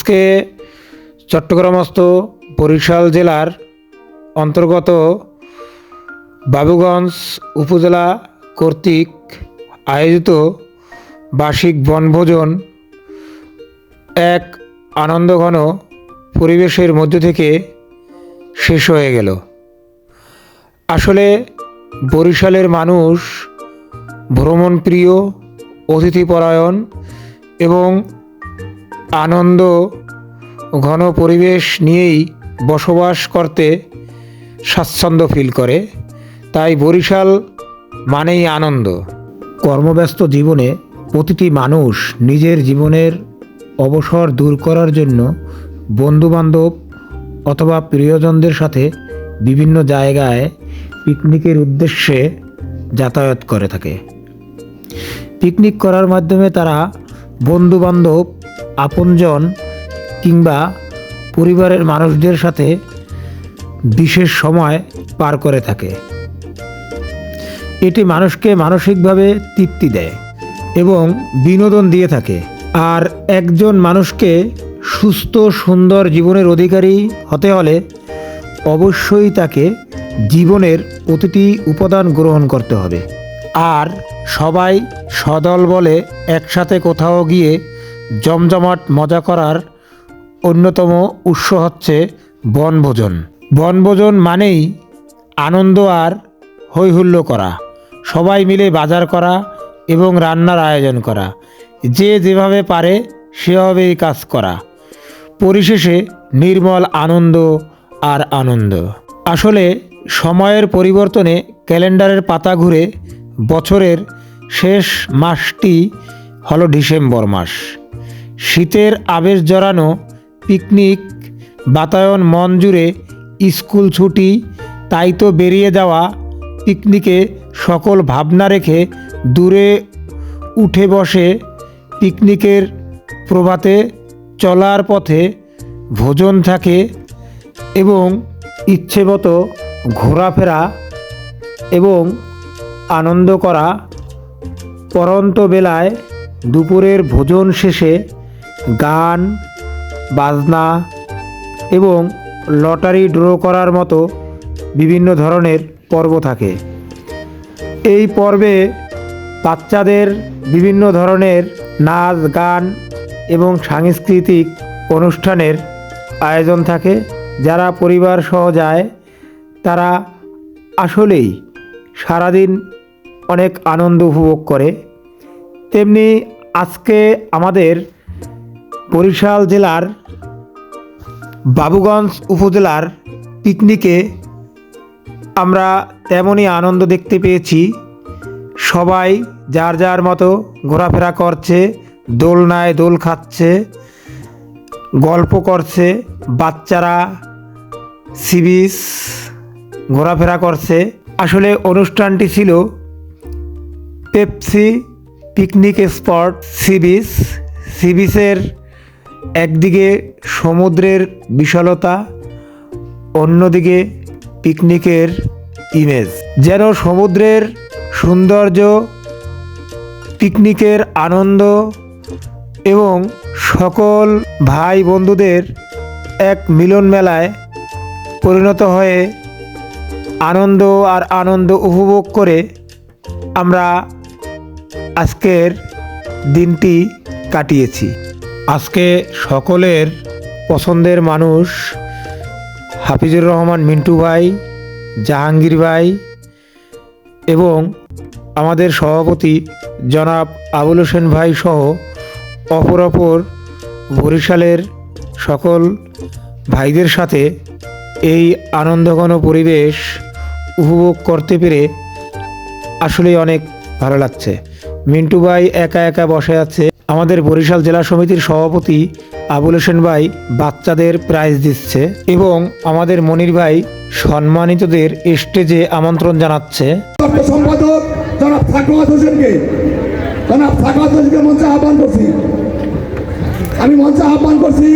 আজকে চট্টগ্রামস্থ বরিশাল জেলার অন্তর্গত বাবুগঞ্জ উপজেলা কর্তৃক আয়োজিত বার্ষিক বনভোজন এক আনন্দঘন পরিবেশের মধ্য থেকে শেষ হয়ে গেল। আসলে বরিশালের মানুষ ভ্রমণপ্রিয়, অতিথিপরায়ণ এবং আনন্দ ঘন পরিবেশ নিয়েই বসবাস করতে স্বাচ্ছন্দ্য ফিল করে। তাই বরিশাল মানেই আনন্দ। কর্মব্যস্ত জীবনে প্রতিটি মানুষ নিজের জীবনের অবসর দূর করার জন্য বন্ধুবান্ধব অথবা প্রিয়জনদের সাথে বিভিন্ন জায়গায় পিকনিকের উদ্দেশ্যে যাতায়াত করে থাকে। পিকনিক করার মাধ্যমে তারা বন্ধুবান্ধব, আপনজন কিংবা পরিবারের মানুষদের সাথে বিশেষ সময় পার করে থাকে। এটি মানুষকে মানসিকভাবে তৃপ্তি দেয় এবং বিনোদন দিয়ে থাকে। আর একজন মানুষকে সুস্থ সুন্দর জীবনের অধিকারী হতে হলে অবশ্যই তাকে জীবনের প্রতিটি উপাদান গ্রহণ করতে হবে। আর সবাই সদল বলে একসাথে কোথাও গিয়ে জমজমাট মজা করার অন্যতম উৎস হচ্ছে বনভোজন। বনভোজন মানেই আনন্দ আর হৈহুল্লো করা, সবাই মিলে বাজার করা এবং রান্নার আয়োজন করা, যে যেভাবে পারে সেভাবেই কাজ করা, পরিশেষে নির্মল আনন্দ আর আনন্দ। আসলে সময়ের পরিবর্তনে ক্যালেন্ডারের পাতা ঘুরে বছরের শেষ মাসটি হলো ডিসেম্বর মাস। শীতের আবেশ জড়ানো পিকনিক বাতায়ন মন জুড়ে, স্কুল ছুটি, তাই তো বেরিয়ে যাওয়া পিকনিকে সকল ভাবনা রেখে দূরে উঠে বসে পিকনিকের প্রভাতে চলার পথে ভোজন থাকে এবং ইচ্ছেমতো ঘোরাফেরা এবং আনন্দ করা। পরন্ত বেলায় দুপুরের ভোজন শেষে গান বাজনা এবং লটারি ড্র করার মতো বিভিন্ন ধরনের পর্ব থাকে। এই পর্বে বাচ্চাদের বিভিন্ন ধরনের নাচ গান এবং সাংস্কৃতিক অনুষ্ঠানের আয়োজন থাকে। যারা পরিবার সহ যায় তারা আসলেই সারাদিন অনেক আনন্দ উপভোগ করে। তেমনি আজকে আমাদের বরিশাল জেলার বাবুগঞ্জ উপজেলার পিকনিকে আমরা তেমনই আনন্দ দেখতে পেয়েছি। সবাই যার যার মতো ঘোরাফেরা করছে, দোলনায় দোল খাচ্ছে, গল্প করছে, বাচ্চারা সি বিচ ঘোরাফেরা করছে। আসলে অনুষ্ঠানটি ছিল Pepsi picnic spot sea beach. Sea বিচের একদিকে সমুদ্রের বিশালতা, অন্যদিকে পিকনিকের ইমেজ। যেন সমুদ্রের সৌন্দর্য, পিকনিকের আনন্দ এবং সকল ভাই বন্ধুদের এক মিলন মেলায় পরিণত হয়ে আনন্দ আর আনন্দ উপভোগ করে আমরা আজকের দিনটি কাটিয়েছি। আজকে সকলের পছন্দের মানুষ হাফিজুর রহমান মিন্টু ভাই, জাহাঙ্গীর ভাই এবং আমাদের সভাপতি জনাব আবুল হোসেন ভাই সহ অপর বরিশালের সকল ভাইদের সাথে এই আনন্দঘন পরিবেশ উপভোগ করতে পেরে আসলেই অনেক ভালো লাগছে। মিন্টু ভাই একা একা বসে আছে। আমাদের বরিশাল জেলা সমিতির সভাপতি আবুল হোসেন ভাই বাচ্চাদের প্রাইজ দিচ্ছে এবং আমাদের মনির ভাই সম্মানিতদের স্টেজে আমন্ত্রণ জানাচ্ছে। সম্পাদক জনাব সাখাওয়াত হোসেনকে মঞ্চে আহ্বান করছি। আমি মঞ্চে আহ্বান করছি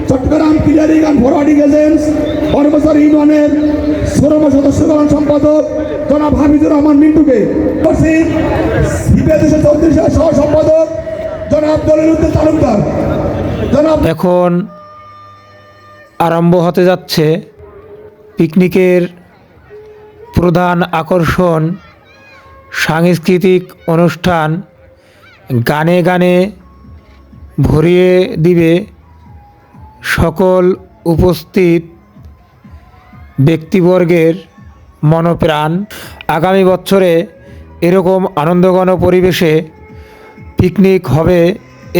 Chittagong clearing and forwarding agents বনবছর ইউনিয়নের 16 সদস্যগণ সম্পাদক জনাব হাফিজুর রহমান মিন্টুকে করছি। সিপিএদেশের 34 সহ সম্পাদক জনাব দলিলুদ্দিন তালুকদার, জনাব এখন আরম্ভ হতে যাচ্ছে পিকনিকের প্রধান আকর্ষণ, সাংস্কৃতিক অনুষ্ঠান। গানে গানে ভরিয়ে দিবে সকল উপস্থিত ব্যক্তিবর্গের মনপ্রাণ। আগামী বছরে এরকম আনন্দঘন পরিবেশে পিকনিক হবে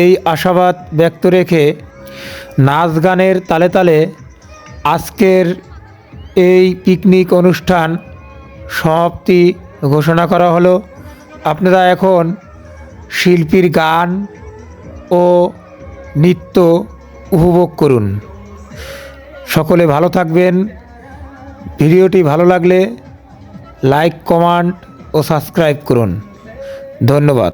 এই আশাবাদ ব্যক্ত রেখে নাচ গানের তালে তালে আজকের এই পিকনিক অনুষ্ঠান সমাপ্তি ঘোষণা করা হলো। আপনারা এখন শিল্পীর গান ও নৃত্য উপভোগ করুন। সকলে ভালো থাকবেন। ভিডিওটি ভালো লাগলে লাইক, কমেন্ট ও সাবস্ক্রাইব করুন। ধন্যবাদ।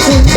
আসুন